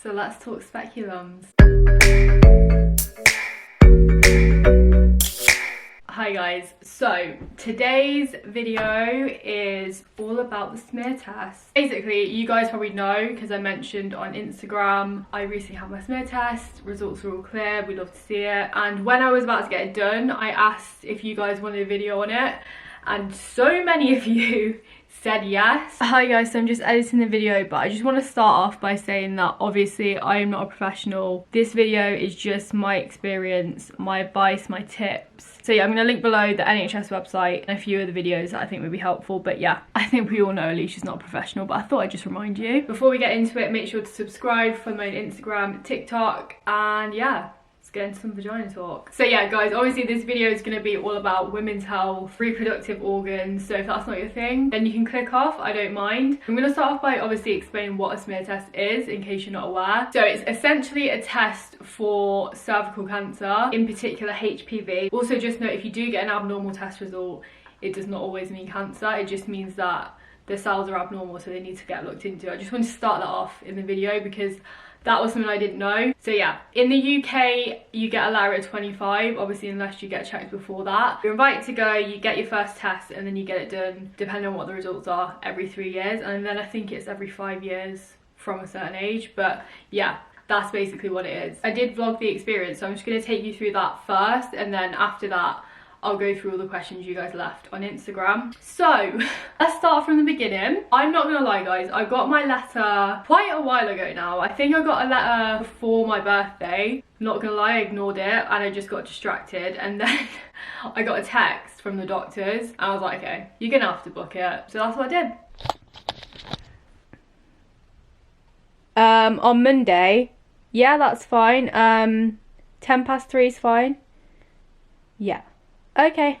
So let's talk speculums. Hi guys, so today's video is all about the smear test. Basically, you guys probably know because I mentioned on Instagram, I recently had my smear test, results are all clear, we love to see it. And when I was about to get it done, I asked if you guys wanted a video on it, and so many of you said yes. Hi guys, so I'm just editing the video, but I just want to start off by saying that obviously I am not a professional. This video is just my experience, my advice, my tips. So yeah, I'm going to link below the NHS website and a few of the videos that I think would be helpful. But yeah, I think we all know Alisha's not a professional, but I thought I'd just remind you. Before we get into it, make sure to subscribe, follow me on Instagram, TikTok, and yeah, get into some vagina talk. So yeah guys, obviously this video is going to be all about women's health, reproductive organs, so if that's not your thing then you can click off, I don't mind. I'm going to start off by obviously explaining what a smear test is in case you're not aware. So it's essentially a test for cervical cancer, in particular HPV. Also just note, if you do get an abnormal test result, it does not always mean cancer, it just means that the cells are abnormal, so they need to get looked into. I just want to start that off in the video because that was something I didn't know. So yeah, in the UK, you get a letter at 25, obviously unless you get checked before that. You're invited to go, you get your first test, and then you get it done, depending on what the results are, every 3 years. And then I think it's every 5 years from a certain age. But yeah, that's basically what it is. I did vlog the experience, so I'm just gonna take you through that first, and then after that, I'll go through all the questions you guys left on Instagram. So let's start from the beginning. I'm not gonna lie guys, I got my letter quite a while ago now. I think I got a letter before my birthday. Not gonna lie, I ignored it and I just got distracted, and then I got a text from the doctors and I was like, okay, you're gonna have to book it. So that's what I did. On Monday, yeah, that's fine. 3:10 is fine. Yeah. Okay,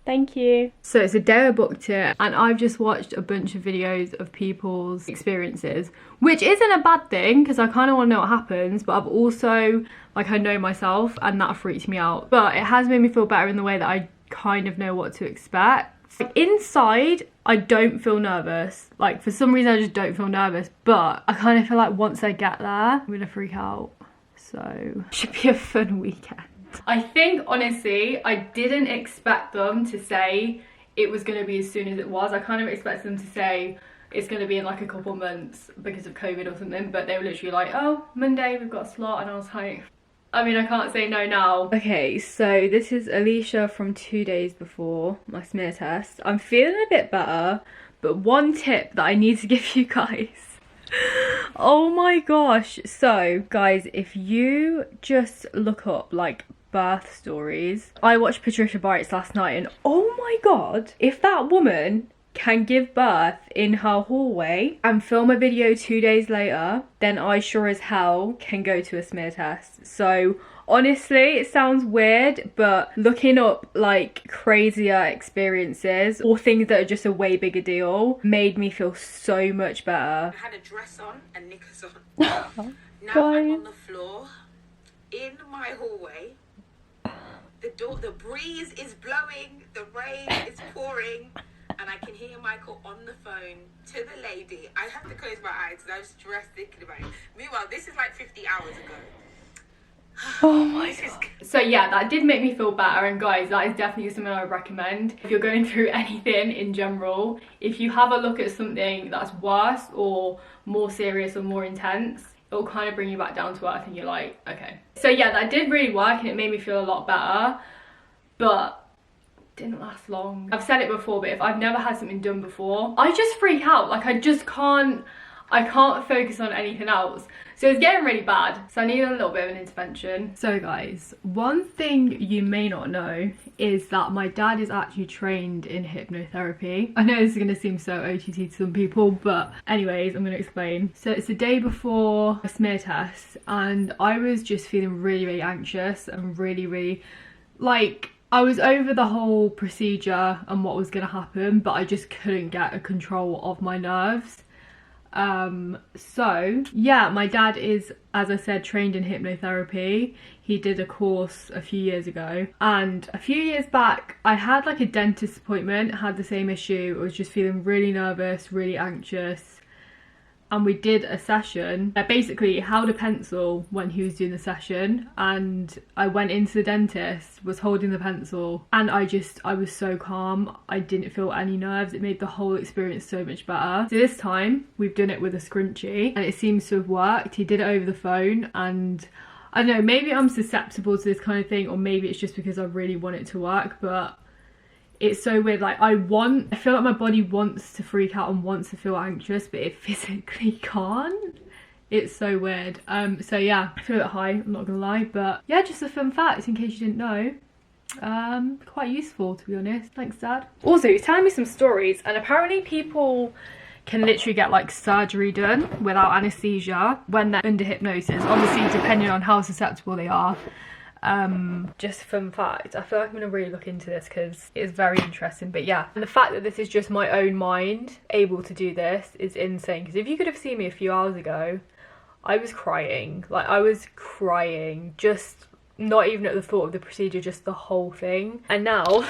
thank you. So it's a day I booked it, and I've just watched a bunch of videos of people's experiences, which isn't a bad thing because I kind of want to know what happens, but I've also, like, I know myself and that freaked me out. But it has made me feel better in the way that I kind of know what to expect. Like, inside, I don't feel nervous. Like, for some reason I just don't feel nervous, but I kind of feel like once I get there, I'm gonna freak out. So it should be a fun weekend. I think honestly I didn't expect them to say it was going to be as soon as it was. I kind of expected them to say it's going to be in like a couple months because of COVID or something, but they were literally like, oh, Monday we've got a slot, and I was like, I mean, I can't say no now. Okay, so this is Alisha from 2 days before my smear test. I'm feeling a bit better, but one tip that I need to give you guys. Oh my gosh. So guys, if you just look up like birth stories, I watched Patricia Barrett's last night, and oh my god, if that woman can give birth in her hallway and film a video 2 days later, then I sure as hell can go to a smear test. So honestly, it sounds weird, but looking up like crazier experiences or things that are just a way bigger deal made me feel so much better. I had a dress on and knickers on. Now I'm on the floor in my hallway. The breeze is blowing, the rain is pouring, and I can hear Michael on the phone to the lady. I have to close my eyes because I was stressed thinking about it. Meanwhile, this is like 50 hours ago. Oh my god. So yeah, that did make me feel better, and guys, that is definitely something I would recommend. If you're going through anything in general, if you have a look at something that's worse or more serious or more intense, it'll kind of bring you back down to earth and you're like, okay. So yeah, that did really work and it made me feel a lot better, but it didn't last long. I've said it before, but if I've never had something done before, I just freak out. Like, I can't focus on anything else. So it's getting really bad, so I need a little bit of an intervention. So guys, one thing you may not know is that my dad is actually trained in hypnotherapy. I know this is going to seem so OTT to some people, but anyways, I'm going to explain. So it's the day before a smear test, and I was just feeling really anxious and really like, I was over the whole procedure and what was going to happen, but I just couldn't get a control of my nerves. So yeah, my dad is, as I said, trained in hypnotherapy. He did a course a few years ago, and a few years back I had like a dentist appointment, had the same issue. I was just feeling really nervous, really anxious, and we did a session. Basically, he held a pencil when he was doing the session, and I went into the dentist, was holding the pencil, and I was so calm. I didn't feel any nerves. It made the whole experience so much better. So this time we've done it with a scrunchie, and it seems to have worked. He did it over the phone, and I don't know, maybe I'm susceptible to this kind of thing, or maybe it's just because I really want it to work, but it's so weird. Like, I feel like my body wants to freak out and wants to feel anxious, but it physically can't. It's so weird. So yeah, I feel a bit high, I'm not gonna lie, but yeah, just a fun fact in case you didn't know. Quite useful, to be honest. Thanks, Dad. Also, he's telling me some stories, and apparently people can literally get like surgery done without anesthesia when they're under hypnosis, obviously depending on how susceptible they are. Just a fun fact. I feel like I'm gonna really look into this because it's very interesting. But yeah, and the fact that this is just my own mind able to do this is insane, because if you could have seen me a few hours ago, I was crying. Like, I was crying, just not even at the thought of the procedure, just the whole thing. And now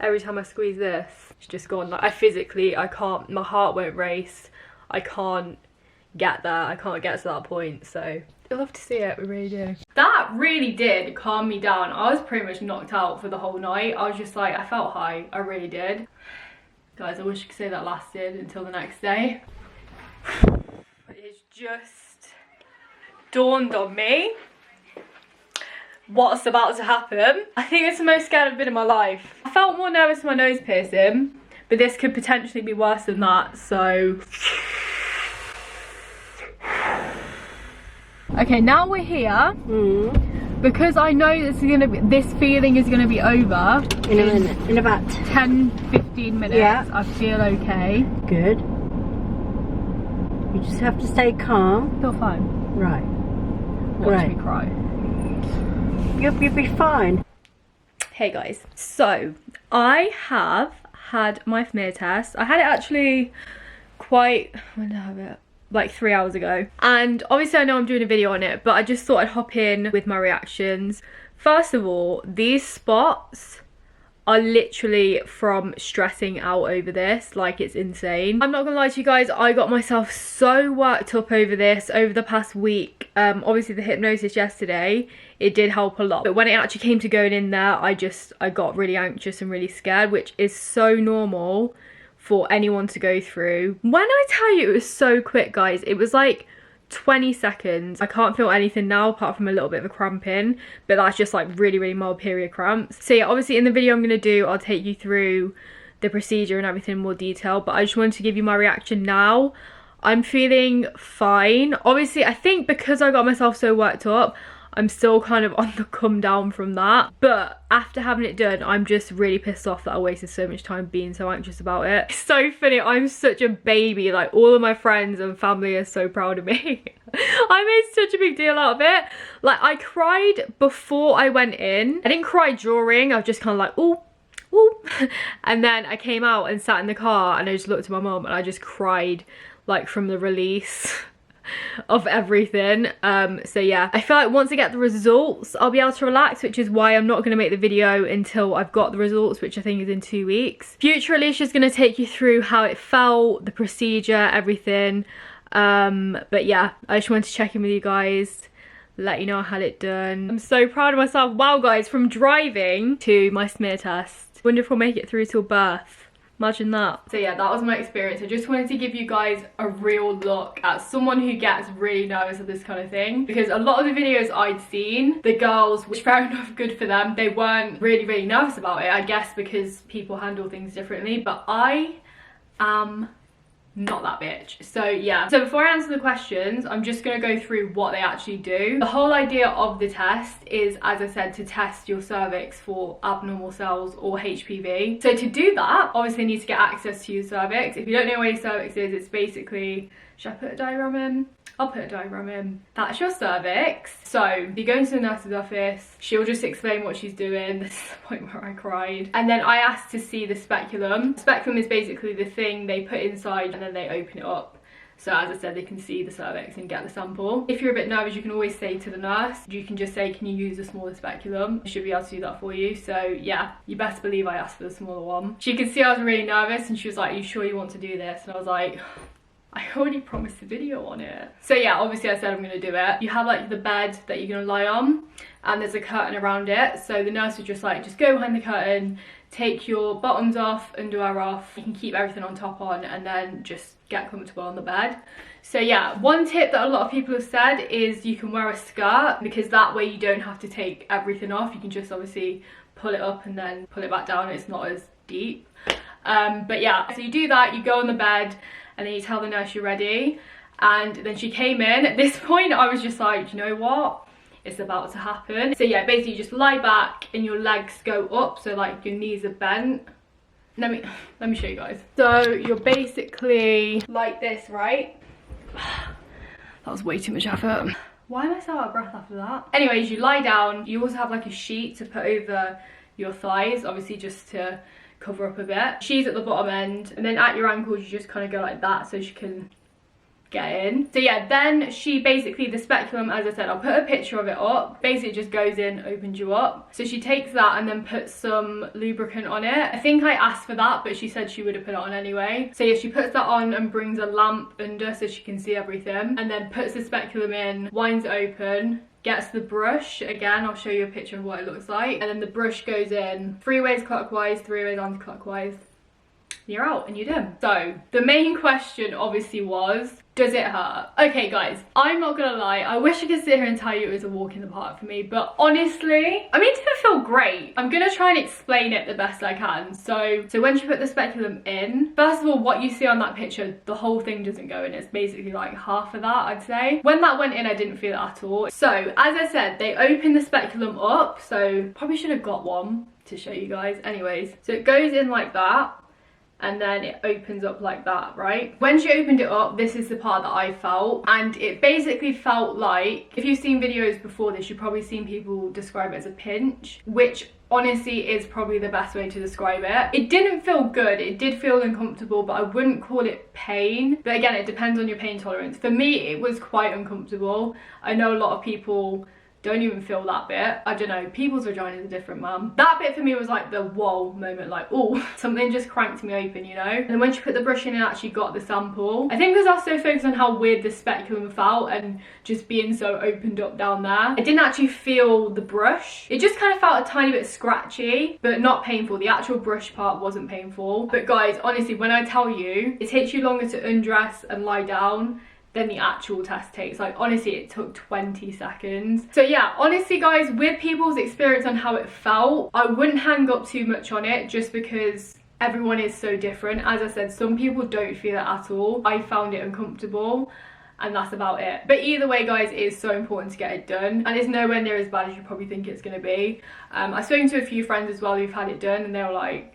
every time I squeeze this, it's just gone. Like, I can't, my heart won't race, I can't get there, I can't get to that point. So I love to see it, we really do. That really did calm me down. I was pretty much knocked out for the whole night. I was just like, I felt high, I really did. Guys, I wish I could say that lasted until the next day. It's just dawned on me what's about to happen. I think it's the most scared I've been in my life. I felt more nervous with my nose piercing, but this could potentially be worse than that, so. Okay, now we're here. Because I know this feeling is gonna be over in a minute, in about 10-15 minutes. Yeah. I feel okay. Good. You just have to stay calm. Feel fine. Right. Watch me cry. You'll be fine. Hey guys, so I have had my smear test. I had it actually when did I have it? Like 3 hours ago. And obviously I know I'm doing a video on it, but I just thought I'd hop in with my reactions. First of all, these spots are literally from stressing out over this. Like, it's insane. I'm not gonna lie to you guys, I got myself so worked up over this over the past week. Obviously the hypnosis yesterday, it did help a lot, but when it actually came to going in there, I got really anxious and really scared, which is so normal for anyone to go through. When I tell you it was so quick, guys, it was like 20 seconds. I can't feel anything now apart from a little bit of a cramping, but that's just like really, really mild period cramps. So yeah, obviously in the video I'm gonna do, I'll take you through the procedure and everything in more detail, but I just wanted to give you my reaction now. I'm feeling fine. Obviously, I think because I got myself so worked up, I'm still kind of on the come down from that. But after having it done, I'm just really pissed off that I wasted so much time being so anxious about it. It's so funny, I'm such a baby. Like, all of my friends and family are so proud of me. I made such a big deal out of it. Like, I cried before I went in. I didn't cry during, I was just kind of like, ooh. Ooh. And then I came out and sat in the car and I just looked at my mum and I just cried, like, from the release of everything. So yeah, I feel like once I get the results I'll be able to relax, which is why I'm not going to make the video until I've got the results, which I think is in 2 weeks. Future Alicia's going to take you through how it felt, the procedure, everything. But yeah, I just wanted to check in with you guys, let you know I had it done. I'm so proud of myself. Wow guys, from driving to my smear test, wonder if we'll make it through till birth. Imagine that. So yeah, that was my experience. I just wanted to give you guys a real look at someone who gets really nervous at this kind of thing, because a lot of the videos I'd seen, the girls, which fair enough, good for them, they weren't really nervous about it, I guess because people handle things differently, but I am not that bitch. So yeah, so before I answer the questions, I'm just gonna go through what they actually do. The whole idea of the test is, as I said, to test your cervix for abnormal cells or HPV. So to do that, obviously you need to get access to your cervix. If you don't know where your cervix is, it's basically, should I put a diagram in? I'll put a diagram in. That's your cervix. So you go into the nurse's office, she'll just explain what she's doing. This is the point where I cried. And then I asked to see the speculum. The speculum is basically the thing they put inside and then they open it up. So as I said, they can see the cervix and get the sample. If you're a bit nervous, you can always say to the nurse, you can just say, can you use a smaller speculum? She should be able to do that for you. So yeah, you best believe I asked for the smaller one. She could see I was really nervous and she was like, are you sure you want to do this? And I was like, I already promised a video on it. So yeah, obviously I said I'm gonna do it. You have like the bed that you're gonna lie on, and there's a curtain around it. So the nurse would just like, just go behind the curtain, take your bottoms off, underwear off. You can keep everything on top on, and then just get comfortable on the bed. So yeah, one tip that a lot of people have said is you can wear a skirt, because that way you don't have to take everything off. You can just obviously pull it up and then pull it back down. It's not as deep. But yeah, so you do that, you go on the bed, and then you tell the nurse you're ready. And then she came in. At this point I was just like, you know what, it's about to happen. So yeah, basically you just lie back and your legs go up, so like your knees are bent. Let me show you guys. So you're basically like this, right? That was way too much effort. Why am I so out of breath after that? Anyways, you lie down. You also have like a sheet to put over your thighs, obviously just to cover up a bit. She's at the bottom end, and then at your ankles you just kind of go like that so she can get in. So yeah, then she basically, the speculum, as I said, I'll put a picture of it up, basically it just goes in, opens you up. So she takes that and then puts some lubricant on it. I think I asked for that, but she said she would have put it on anyway. So yeah, she puts that on and brings a lamp under so she can see everything, and then puts the speculum in, winds it open, gets the brush. Again, I'll show you a picture of what it looks like. And then the brush goes in 3 ways clockwise, 3 ways anti-clockwise. You're out and you're done. So the main question obviously was, does it hurt? Okay guys, I'm not gonna lie, I wish I could sit here and tell you it was a walk in the park for me, but honestly, I mean, it didn't feel great. I'm gonna try and explain it the best I can. So when she put the speculum in, first of all, what you see on that picture, the whole thing doesn't go in. It's basically like half of that, I'd say. When that went in, I didn't feel it at all. So as I said, they open the speculum up, so probably should have got one to show you guys. Anyways, so it goes in like that, and then it opens up like that, right? When she opened it up, this is the part that I felt, and it basically felt like, if you've seen videos before this, you've probably seen people describe it as a pinch, which honestly is probably the best way to describe it. It didn't feel good, it did feel uncomfortable, but I wouldn't call it pain. But again, it depends on your pain tolerance. For me, it was quite uncomfortable. I know a lot of people don't even feel that bit. I don't know, people's vaginas are different, man. That bit for me was like the whoa moment, like, oh, something just cranked me open, you know? And when she put the brush in and actually got the sample, I think because I was so focused on how weird the speculum felt and just being so opened up down there, I didn't actually feel the brush. It just kind of felt a tiny bit scratchy, but not painful. The actual brush part wasn't painful. But guys, honestly, when I tell you, it takes you longer to undress and lie down than the actual test takes. Like, honestly, it took 20 seconds. So yeah, honestly guys, with people's experience on how it felt, I wouldn't hang up too much on it, just because everyone is so different. As I said, some people don't feel it at all. I found it uncomfortable, and that's about it. But either way guys, it is so important to get it done, and it's nowhere near as bad as you probably think it's going to be. I've spoken to a few friends as well who've had it done, and they were like,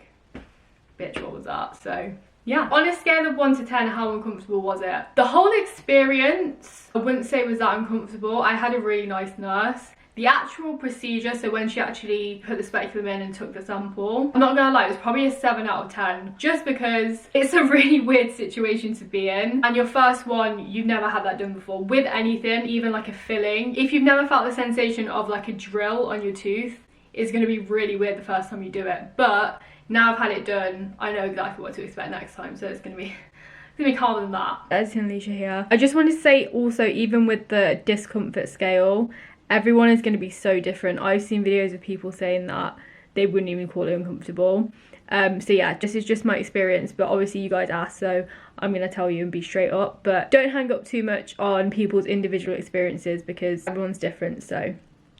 bitch, what was that? So yeah, on a scale of 1 to 10, how uncomfortable was it? The whole experience, I wouldn't say was that uncomfortable. I had a really nice nurse. The actual procedure, so when she actually put the speculum in and took the sample, I'm not gonna lie, it was probably a 7 out of 10, just because it's a really weird situation to be in, and your first one, you've never had that done before with anything, even like a filling. If you've never felt the sensation of like a drill on your tooth, it's gonna be really weird the first time you do it. But now I've had it done, I know exactly what to expect next time, so it's gonna be calmer than that. As in Alisha here. I just wanted to say also, even with the discomfort scale, everyone is going to be so different. I've seen videos of people saying that they wouldn't even call it uncomfortable. So yeah, this is just my experience, but obviously you guys asked, so I'm going to tell you and be straight up. But don't hang up too much on people's individual experiences, because everyone's different, so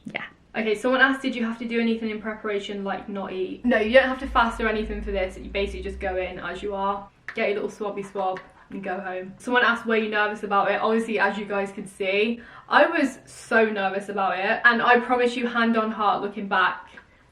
yeah. Okay, someone asked, did you have to do anything in preparation, like not eat? No, you don't have to fast or anything for this. You basically just go in as you are, get your little swabby swab and go home. Someone asked, were you nervous about it? Obviously, as you guys can see, I was so nervous about it, and I promise you, hand on heart, looking back,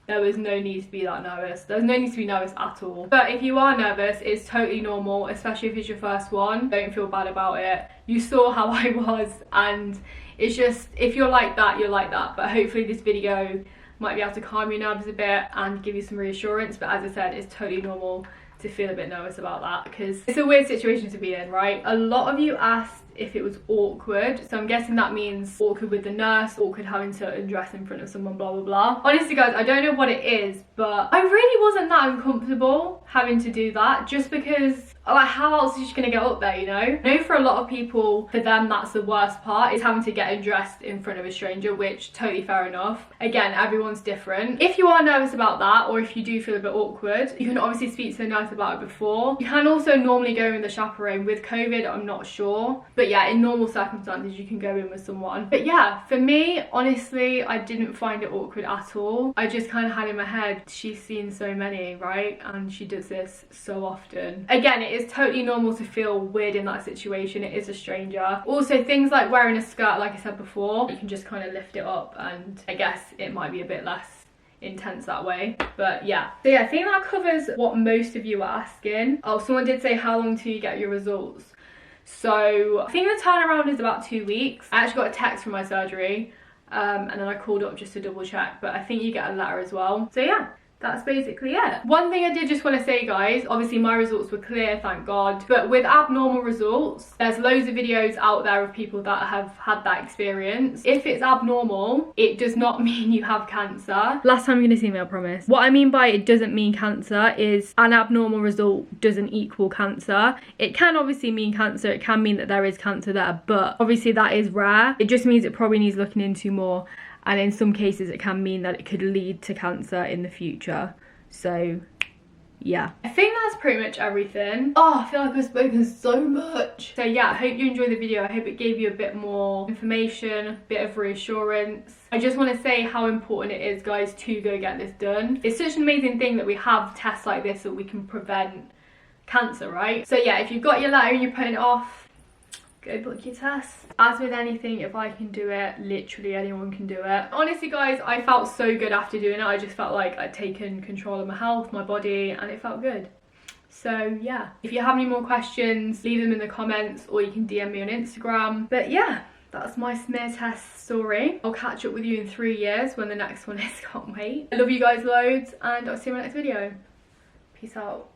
there was no need to be that nervous. There's no need to be nervous at all. But if you are nervous, it's totally normal, especially if it's your first one. Don't feel bad about it. You saw how I was, and it's just, if you're like that, you're like that. But hopefully this video might be able to calm your nerves a bit and give you some reassurance. But as I said, it's totally normal to feel a bit nervous about that, because it's a weird situation to be in, right? A lot of you asked if it was awkward. So I'm guessing that means awkward with the nurse, awkward having to undress in front of someone, blah blah blah. Honestly guys, I don't know what it is, but I really wasn't that uncomfortable having to do that, just because like how else is she gonna get up there, you know? I know for a lot of people, for them that's the worst part, is having to get undressed in front of a stranger, which totally fair enough. Again, everyone's different. If you are nervous about that, or if you do feel a bit awkward, you can obviously speak to the nurse about it before. You can also normally go in with a chaperone. With COVID, I'm not sure, but yeah, in normal circumstances you can go in with someone. But yeah, for me, honestly, I didn't find it awkward at all. I just kind of had in my head, she's seen so many, right? And she does this so often. Again, it is totally normal to feel weird in that situation. It is a stranger. Also, things like wearing a skirt, like I said before, you can just kind of lift it up, and I guess it might be a bit less intense that way. But yeah, so yeah, I think that covers what most of you are asking. Oh, someone did say how long till you get your results. So I think the turnaround is about 2 weeks. I actually got a text from my surgery, and then I called up just to double check, but I think you get a letter as well. So yeah, that's basically it. One thing I did just want to say, guys, obviously my results were clear, thank God, but with abnormal results, there's loads of videos out there of people that have had that experience. If it's abnormal, it does not mean you have cancer. Last time you're gonna see me, I promise. What I mean by it doesn't mean cancer is an abnormal result doesn't equal cancer. It can obviously mean cancer, it can mean that there is cancer there, but obviously that is rare. It just means it probably needs looking into more. And in some cases it can mean that it could lead to cancer in the future. So yeah, I think that's pretty much everything. Oh, I feel like I've spoken so much. So yeah, I hope you enjoyed the video. I hope it gave you a bit more information, a bit of reassurance. I just want to say how important it is, guys, to go get this done. It's such an amazing thing that we have tests like this so we can prevent cancer, right? So yeah, if you've got your letter and you're putting it off, go book your test. As with anything, if I can do it, literally anyone can do it. Honestly guys, I felt so good after doing it. I just felt like I'd taken control of my health, my body, and it felt good. So yeah, if you have any more questions, leave them in the comments, or you can DM me on Instagram. But yeah, that's my smear test story. I'll catch up with you in 3 years when the next one is. Can't wait. I love you guys loads, and I'll see you in my next video. Peace out.